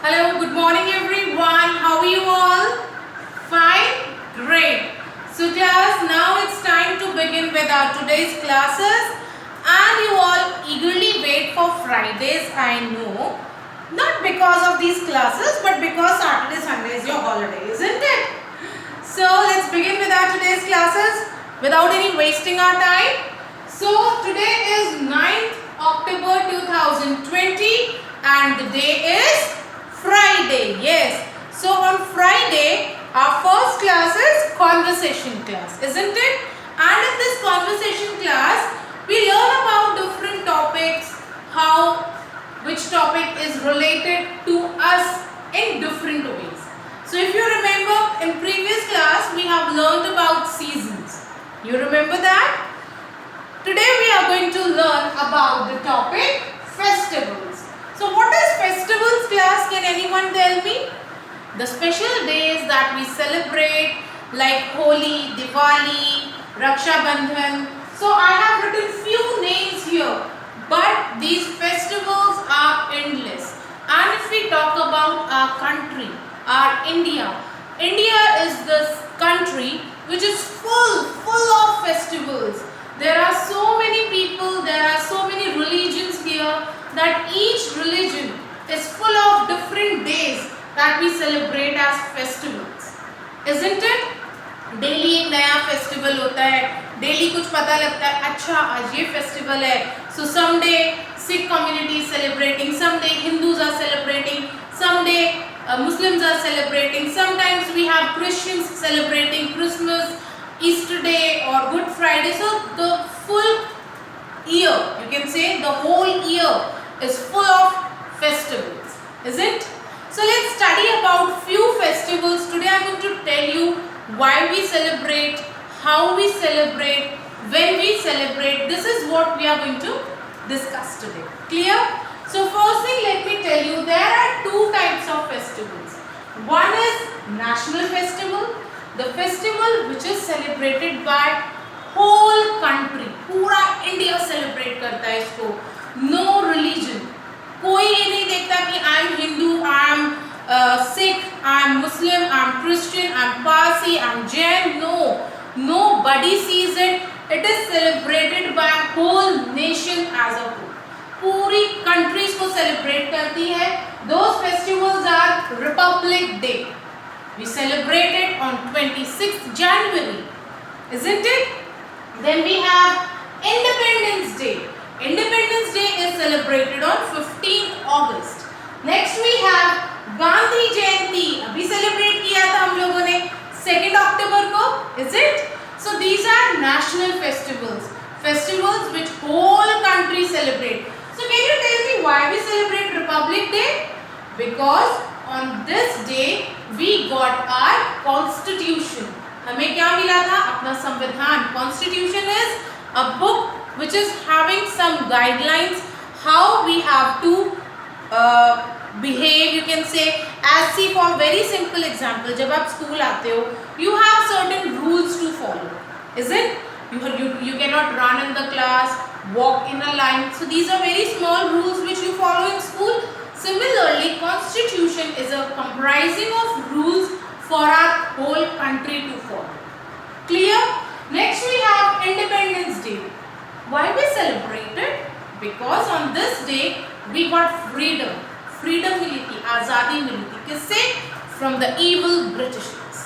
Hello, good morning everyone. How are you all? Fine? Great. So class, now it's time to begin with our today's classes and you all eagerly wait for Fridays, I know. Not because of these classes but because Saturday, Sunday is your holiday, isn't it? So let's begin with our today's classes without any wasting our time. So today is 9th October 2020 and the day is Friday. Yes. So on Friday our first class is conversation class, isn't it? And in this conversation class we learn about different topics, how which topic is related to us in different ways. So if you remember in previous class we have learned about seasons. You remember that? Today we are going to learn about the topic festivals. So what is festivals class? Can anyone tell me? The special days that we celebrate like Holi, Diwali, Raksha Bandhan. So I have written few names here, but these festivals are endless. And if we talk about our country, our India is the country which is full of festivals. There are so many people, there are so many religions here that each religion is full of different days that we celebrate as festivals. Isn't it? Daily एक नया festival होता है, daily कुछ पता लगता है, अच्छा आज ये फेस्टिवल है. So someday Sikh community is celebrating, someday Hindus are celebrating, someday Muslims are celebrating, sometimes we have Christians celebrating Christmas, Easter Day or Good Friday. So the full year, you can say the whole year is full of festivals, isn't? So let's study about few festivals. Today I am going to tell you why we celebrate, how we celebrate, when we celebrate. This is what we are going to discuss today. Clear? So first thing, let me tell you, there are two types of festivals. One is national festival, the festival which is celebrated by whole country. पूरा India celebrate करता है इसको. No religion. कोई ये नहीं देखता कि I am Hindu, I am Sikh, I am Muslim, I am Christian, I am Parsi, I am Jain. No. Nobody sees it. It is celebrated by whole nation as a whole. पूरी countries को celebrate करती है. Those festivals are Republic Day. We celebrate it on 26th January, isn't it? Then we have Independence Day. Independence Day is celebrated on 15th August. Next we have Gandhi Jayanti. अभी celebrate किया था हम लोगों ने 2nd October को, is it? So these are national festivals. Festivals which whole country celebrate. So can you tell me why we celebrate Republic Day? Because on this day we got our constitution. हमें क्या मिला था? अपना संविधान. Constitution is a book which is having some guidelines how we have to behave. You can say, as see for very simple example, जब आप school आते हो, you have certain rules to follow, isn't? You cannot run in the class, walk in a line. So these are very small rules which you follow in school. Similarly, constitution is a comprising of rules for our whole country to follow. Clear? Next we have Independence Day. Why we celebrate it? Because on this day we got freedom. Freedom मिली थी, आज़ादी मिली थी. किससे? From the evil Britishers.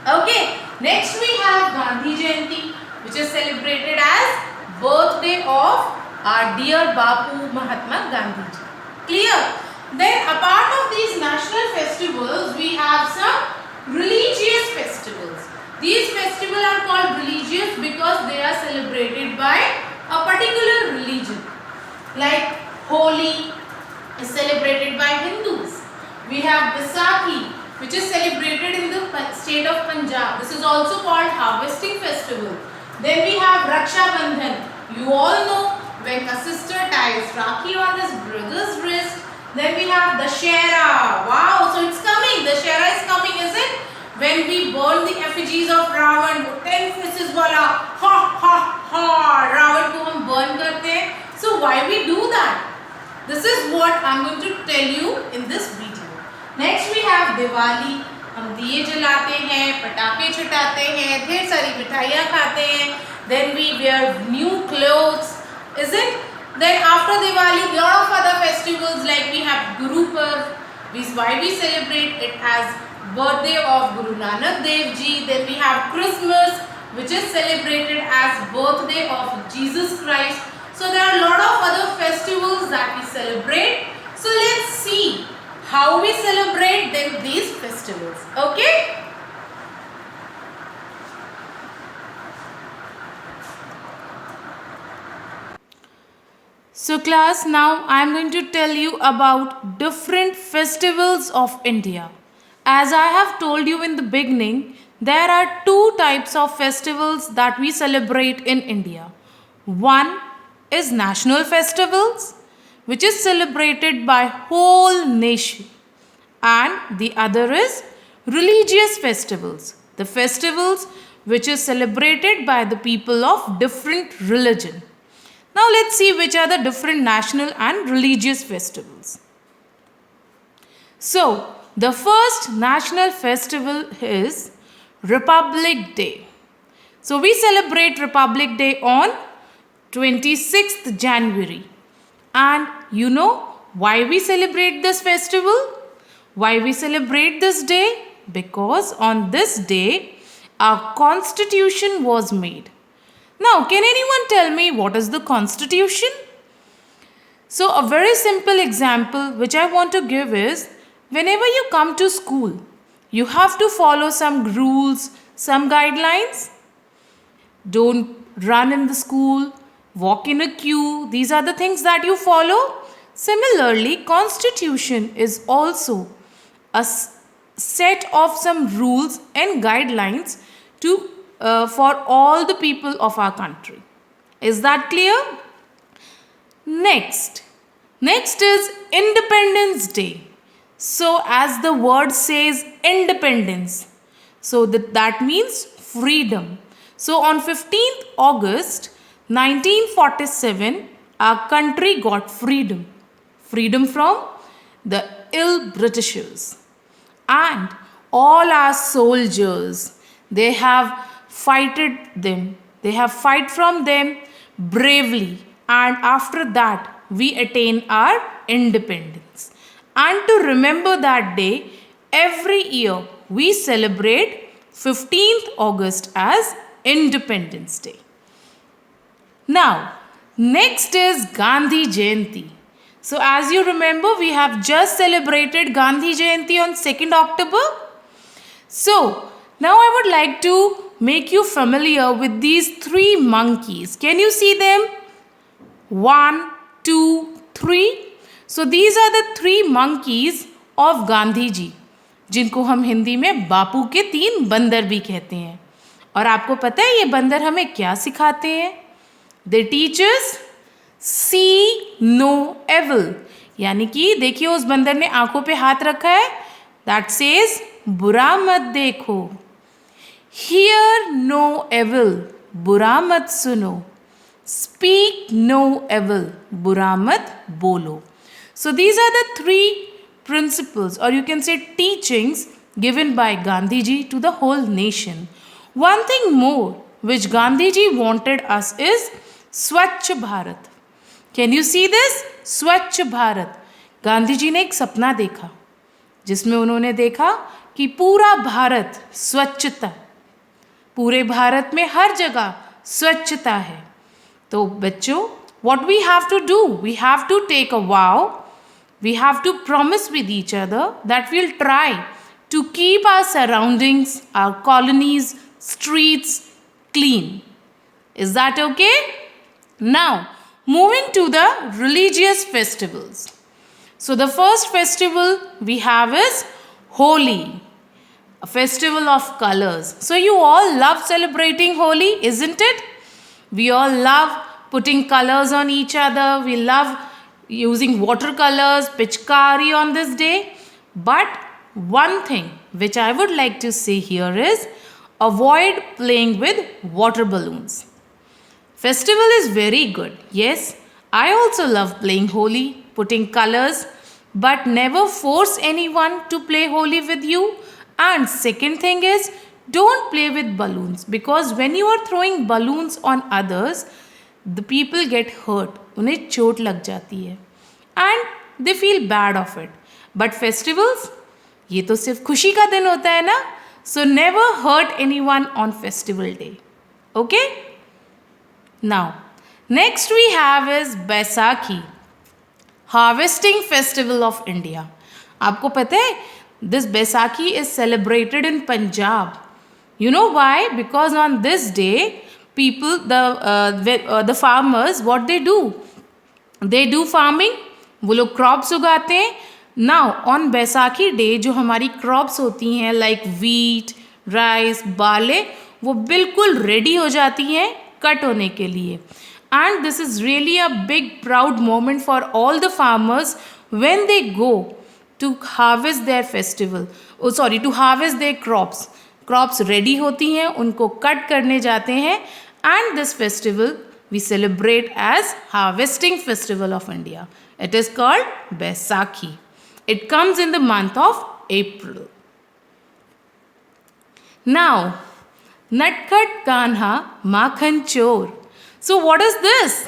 Okay. Next we have Gandhi Jayanti, which is celebrated as birthday of our dear Bapu Mahatma Gandhi ji. Clear? Then apart of these national festivals, we have some religious festivals. These festivals are called religious because they are celebrated by a particular religion. Like Holi is celebrated by Hindus. We have Baisakhi, which is celebrated in the state of Punjab. This is also called harvesting festival. Then we have Raksha Bandhan. You all know when a sister ties Rakhi on his brother's wrist. Then we have Dussehra. Wow, so it's coming. Dussehra is coming, is it? When we burn the effigies of Ravan, 10 faces wala, ha ha ha, Ravan को हम burn करते हैं. So why we do that? This is what I am going to tell you in this video. Next we have Diwali. हम दिए जलाते हैं, पटाखे छुटाते हैं, ढेर सारी मिठाइयाँ खाते हैं. Then we wear new clothes, is it? Then after Diwali, lot of other festivals like we have Guru Parv. Why we celebrate it as birthday of Guru Nanak Dev Ji. Then we have Christmas, which is celebrated as birthday of Jesus Christ. So there are a lot of other festivals that we celebrate. So let's see how we celebrate then these festivals. Okay? So class, now I am going to tell you about different festivals of India. As I have told you in the beginning, there are two types of festivals that we celebrate in India. One is national festivals, which is celebrated by whole nation, and the other is religious festivals, the festivals which is celebrated by the people of different religion. Now let's see which are the different national and religious festivals. So, the first national festival is Republic Day. So, we celebrate Republic Day on 26th January. And you know why we celebrate this festival? Why we celebrate this day? Because on this day, our constitution was made. Now, can anyone tell me what is the constitution? So, a very simple example which I want to give is, whenever you come to school, you have to follow some rules, some guidelines. Don't run in the school, walk in a queue. These are the things that you follow. Similarly, constitution is also a set of some rules and guidelines to for all the people of our country. Is that clear? Next is Independence Day. So as the word says, independence. So that means freedom. So on 15th August 1947, our country got freedom. Freedom from the ill Britishers. And all our soldiers, they have fighted them. They have fight from them bravely. And after that, we attain our independence. And to remember that day, every year we celebrate 15th August as Independence Day. Now, next is Gandhi Jayanti. So as you remember, we have just celebrated Gandhi Jayanti on 2nd October. So, now I would like to make you familiar with these three monkeys. Can you see them? 1, 2, 3. So these are the three monkeys of Gandhi जी, जिनको हम हिंदी में बापू के 3 बंदर भी कहते हैं. और आपको पता है ये बंदर हमें क्या सिखाते हैं? They teach us see no evil. यानी कि देखिए उस बंदर ने आंखों पे हाथ रखा है. That says बुरा मत देखो. Hear no evil. बुरा मत सुनो. Speak no evil. बुरा मत बोलो. So these are the 3 principles, or you can say teachings, given by Gandhi ji to the whole nation. One thing more which Gandhi ji wanted us is Swachh Bharat. Can you see this? Swachh Bharat. Gandhi ji ने एक सपना देखा जिसमें उन्होंने देखा कि पूरा भारत स्वच्छता, पूरे भारत में हर जगह स्वच्छता है. तो बच्चों, what we have to do? We have to take a vow. We have to promise with each other that we'll try to keep our surroundings, our colonies, streets clean. Is that okay? Now, moving to the religious festivals. So the first festival we have is Holi, a festival of colors. So you all love celebrating Holi, isn't it? We all love putting colors on each other. We love using watercolors, pichkari on this day. But one thing which I would like to say here is avoid playing with water balloons. Festival is very good. Yes, I also love playing Holi, putting colors. but never force anyone to play Holi with you. And second thing is, don't play with balloons, because when you are throwing balloons on others, the people get hurt. उन्हें चोट लग जाती है and they feel bad of it. But festivals, ये तो सिर्फ खुशी का दिन होता है ना. So never hurt anyone on festival day. Okay? Now, next we have is Baisakhi, harvesting festival of India. आपको पता है, this Baisakhi is celebrated in Punjab. You know why? Because on this day, people, the farmers, what they do? They do farming. वो लोग crops उगाते हैं. Now on Baisakhi day जो हमारी crops होती हैं लाइक वीट, राइस, बाले, वो बिल्कुल रेडी हो जाती हैं कट होने के लिए. And this is really a big proud moment for all the farmers when they go to harvest their festival, to harvest their crops. Crops ready होती हैं, उनको कट करने जाते हैं. And this festival we celebrate as harvesting festival of India. It is called Baisakhi. It comes in the month of April. Now, Natkhat Kanha Makhan Chor. So what is this?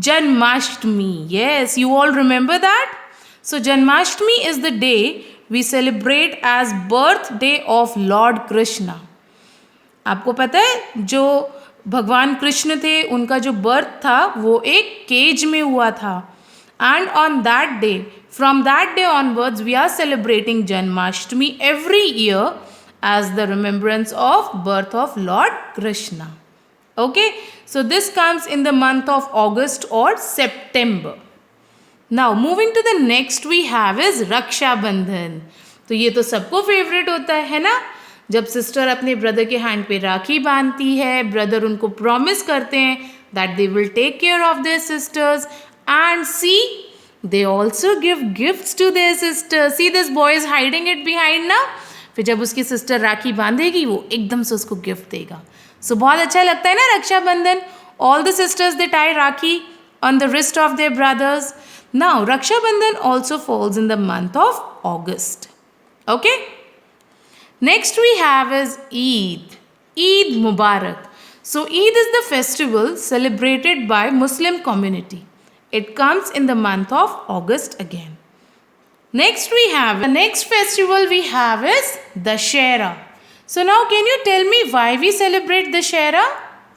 Janmashtami. Yes, you all remember that? So Janmashtami is the day we celebrate as birthday of Lord Krishna. आपको पता है जो भगवान कृष्ण थे, उनका जो birth था वो एक केज में हुआ था. And on that day, from that day onwards we are celebrating Janmashtami every year as the remembrance of birth of lord Krishna. Okay, so this comes in the month of August और September. Now moving to the next we have is Rakshabandhan. तो ये तो सबको favourite होता है ना, जब sister अपने ब्रदर के हैंड पे राखी बांधती है, ब्रदर उनको प्रॉमिस करते हैं that they will take care of their sisters and see they also give gifts to their sister. See this boy is hiding it behind ना. फिर जब उसकी सिस्टर राखी बांधेगी वो एकदम से उसको गिफ्ट देगा. सो बहुत अच्छा लगता है ना Rakshabandhan. All the sisters they tie rakhi on the wrist of their brothers. Now Rakshabandhan also falls in the month of August. Okay, next we have is Eid. Eid Mubarak. So Eid is the festival celebrated by Muslim community. It comes in the month of August again. Next we have, the next festival we have is Dussehra. So now can you tell me why we celebrate Dussehra?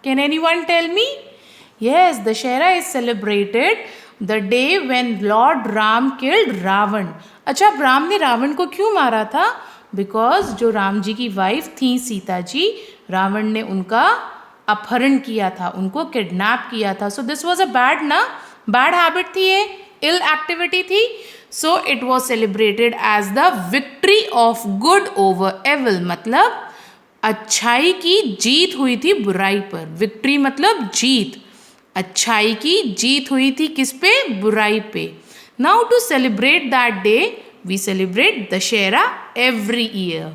Can anyone tell me? Yes, Dussehra is celebrated the day when Lord Ram killed Ravan. अच्छा, राम ने रावण को क्यों मारा था? Because जो राम जी की wife थी सीता जी, रावण ने उनका अपहरण किया था, उनको किडनैप किया था. So this was a bad habit थी, ये इल एक्टिविटी थी. So it was celebrated as the victory of good over evil. मतलब अच्छाई की जीत हुई थी बुराई पर. विक्ट्री मतलब जीत, अच्छाई की जीत हुई थी किस पे? बुराई पे. Now to celebrate that day we celebrate Dussehra every year.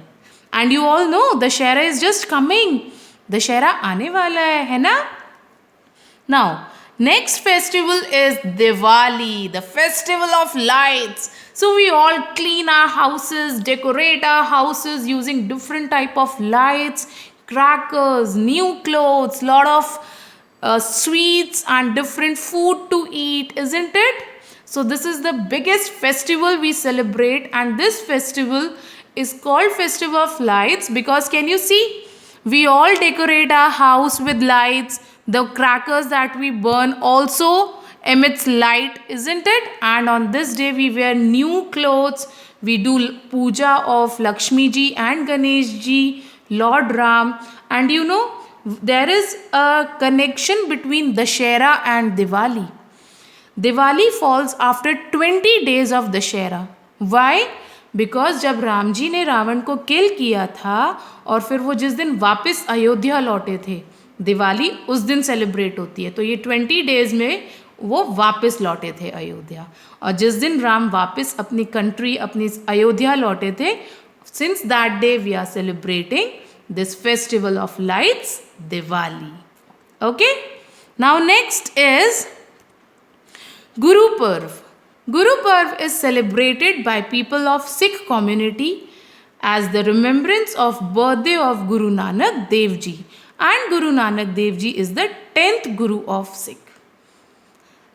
And you all know Dussehra is just coming. Dussehra आने वाला है ना? Now, next festival is Diwali, the festival of lights. So we all clean our houses, decorate our houses using different type of lights, crackers, new clothes, lot of sweets and different food to eat, isn't it? So this is the biggest festival we celebrate, and this festival is called Festival of Lights because can you see? We all decorate our house with lights. The crackers that we burn also emits light, isn't it? And on this day we wear new clothes. We do puja of Lakshmi ji and Ganesh ji, Lord Ram. And you know, there is a connection between Dussehra and Diwali. Diwali falls after 20 days of Dussehra. Why? Because जब राम जी ने रावण को किल किया था और फिर वो जिस दिन वापस अयोध्या लौटे थे, दिवाली उस दिन सेलिब्रेट होती है. तो ये 20 डेज में वो वापस लौटे थे अयोध्या, और जिस दिन राम वापस अपनी कंट्री, अपनी अयोध्या लौटे थे, since that day we are celebrating this festival of lights, Diwali. Okay, now next is Guru Parv. Guru Parv is celebrated by people of Sikh community as the remembrance of birthday of Guru Nanak Dev Ji. And Guru Nanak Dev Ji is the 10th Guru of Sikh.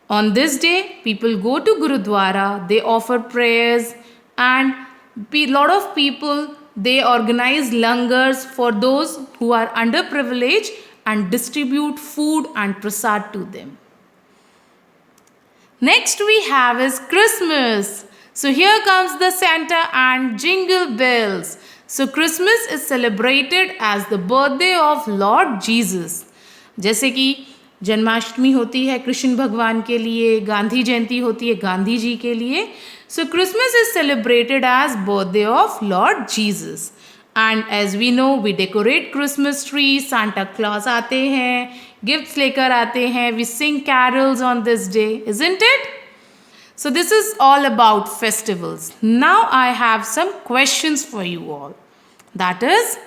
On this day, people go to Gurudwara, they offer prayers, and a lot of people, they organize langars for those who are underprivileged and distribute food and prasad to them. Next we have is Christmas. So here comes the Santa and jingle bells. So Christmas is celebrated as the birthday of Lord Jesus. जैसे कि जन्माष्टमी होती है कृष्ण भगवान के लिए, गांधी जयंती होती है गांधी जी के लिए. So Christmas is celebrated as birthday of Lord Jesus. And as we know, we decorate Christmas tree, Santa Claus आते हैं, gifts लेकर आते हैं, we sing carols on this day, isn't it? So this is all about festivals. Now I have some questions for you all. That is,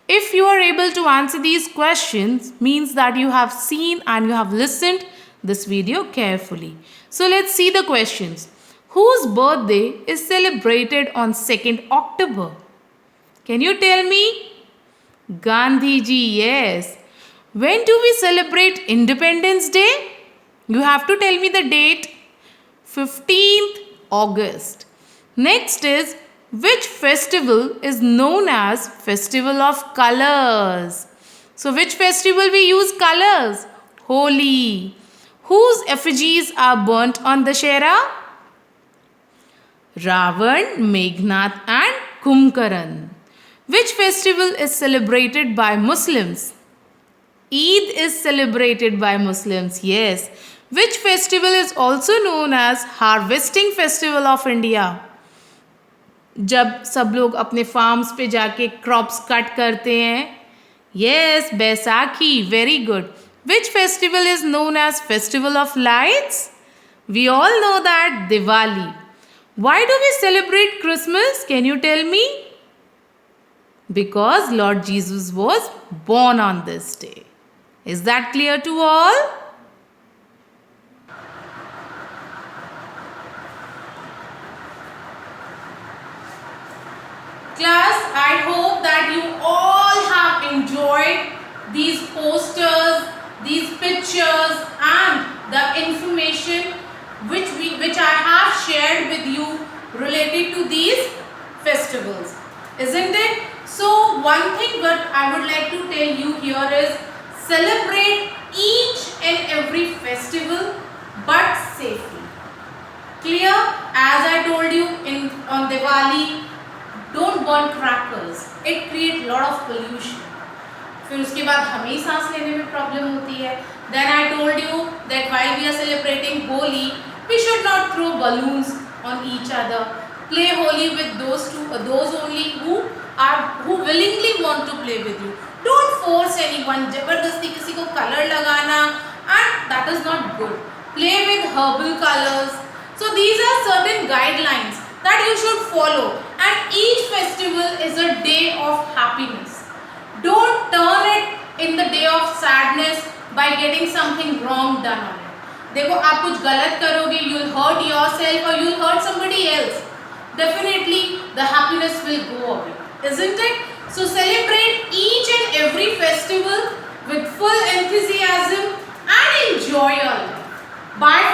if you are able to answer these questions, means that you have seen and you have listened this video carefully. So let's see the questions. Whose birthday is celebrated on 2nd October? Can you tell me? Gandhi ji, yes. When do we celebrate Independence Day? You have to tell me the date. 15th August. Next is, which festival is known as Festival of Colors? So which festival we use colors? Holi. Whose effigies are burnt on Dashera? Ravan, Meghnath and Kumbhkaran. Which festival is celebrated by Muslims? Eid is celebrated by Muslims, yes. Which festival is also known as Harvesting Festival of India? जब सब लोग अपने farms पे जाके crops cut करते हैं. Yes, Baisakhi, very good. Which festival is known as Festival of Lights? We all know that, Diwali. Why do we celebrate Christmas? Can you tell me? Because Lord Jesus was born on this day. Is that clear to all? Class, I hope that you all have enjoyed these posters, these pictures and the information which I have shared with you related to these festivals. Isn't it? So one thing that I would like to tell you here is celebrate each and every festival but safely. Clear? As I told you on Diwali, don't burn crackers. It creates lot of pollution. फिर उसके बाद हमें ही सांस लेने में problem होती है. Then I told you that while we are celebrating Holi, we should not throw balloons on each other. Play Holi with those only who willingly want to play with you. Don't force anyone. जबरदस्ती किसी को color लगाना, and that is not good. Play with herbal colors. So these are certain guidelines that you should follow, and each festival is a day of happiness. Don't turn it in the day of sadness by getting something wrong done on it. देखो आप कुछ गलत करोगे, you'll hurt yourself or you'll hurt somebody else. Definitely the happiness will go away, isn't it? So celebrate each and every festival with full enthusiasm and enjoy your life. Bye.